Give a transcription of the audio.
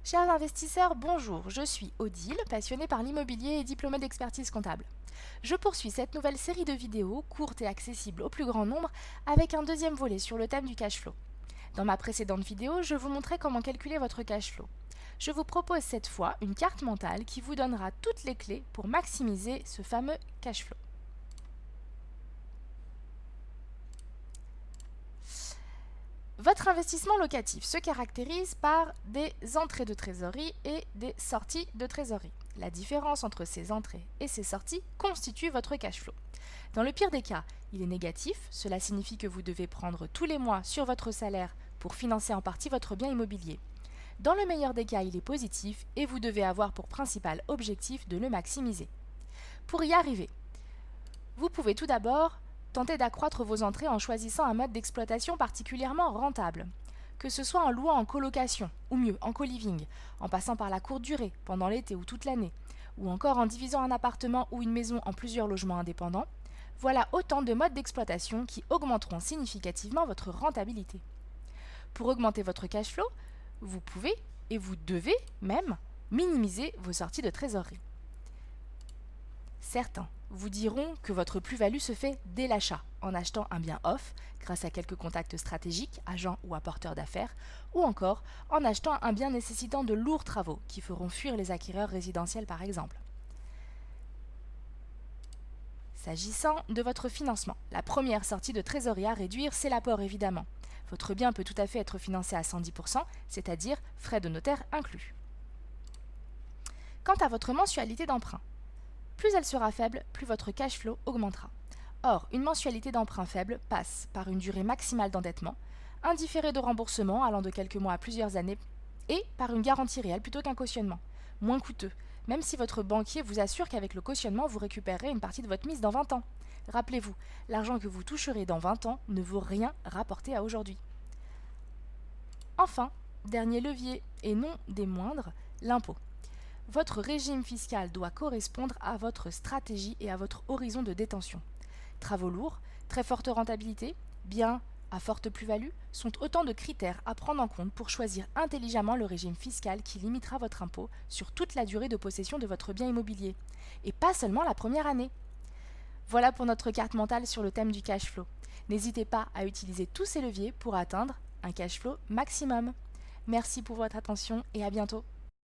Chers investisseurs, bonjour, je suis Odile, passionnée par l'immobilier et diplômée d'expertise comptable. Je poursuis cette nouvelle série de vidéos, courtes et accessibles au plus grand nombre, avec un deuxième volet sur le thème du cash flow. Dans ma précédente vidéo, je vous montrais comment calculer votre cash flow. Je vous propose cette fois une carte mentale qui vous donnera toutes les clés pour maximiser ce fameux cash flow. Votre investissement locatif se caractérise par des entrées de trésorerie et des sorties de trésorerie. La différence entre ces entrées et ces sorties constitue votre cash flow. Dans le pire des cas, il est négatif, cela signifie que vous devez prendre tous les mois sur votre salaire pour financer en partie votre bien immobilier. Dans le meilleur des cas, il est positif et vous devez avoir pour principal objectif de le maximiser. Pour y arriver, vous pouvez tout d'abord tenter d'accroître vos entrées en choisissant un mode d'exploitation particulièrement rentable. Que ce soit en louant en colocation, ou mieux en co-living, en passant par la courte durée, pendant l'été ou toute l'année, ou encore en divisant un appartement ou une maison en plusieurs logements indépendants, voilà autant de modes d'exploitation qui augmenteront significativement votre rentabilité. Pour augmenter votre cash flow, vous pouvez, et vous devez même, minimiser vos sorties de trésorerie. Certains vous diront que votre plus-value se fait dès l'achat, en achetant un bien off, grâce à quelques contacts stratégiques, agents ou apporteurs d'affaires, ou encore en achetant un bien nécessitant de lourds travaux, qui feront fuir les acquéreurs résidentiels par exemple. S'agissant de votre financement, la première sortie de trésorerie à réduire, c'est l'apport évidemment. Votre bien peut tout à fait être financé à 110%, c'est-à-dire frais de notaire inclus. Quant à votre mensualité d'emprunt, plus elle sera faible, plus votre cash flow augmentera. Or, une mensualité d'emprunt faible passe par une durée maximale d'endettement, un différé de remboursement allant de quelques mois à plusieurs années, et par une garantie réelle plutôt qu'un cautionnement, moins coûteux, même si votre banquier vous assure qu'avec le cautionnement, vous récupérerez une partie de votre mise dans 20 ans. Rappelez-vous, l'argent que vous toucherez dans 20 ans ne vaut rien rapporté à aujourd'hui. Enfin, dernier levier, et non des moindres, l'impôt. Votre régime fiscal doit correspondre à votre stratégie et à votre horizon de détention. Travaux lourds, très forte rentabilité, biens à forte plus-value sont autant de critères à prendre en compte pour choisir intelligemment le régime fiscal qui limitera votre impôt sur toute la durée de possession de votre bien immobilier, et pas seulement la première année. Voilà pour notre carte mentale sur le thème du cash flow. N'hésitez pas à utiliser tous ces leviers pour atteindre un cash flow maximum. Merci pour votre attention et à bientôt.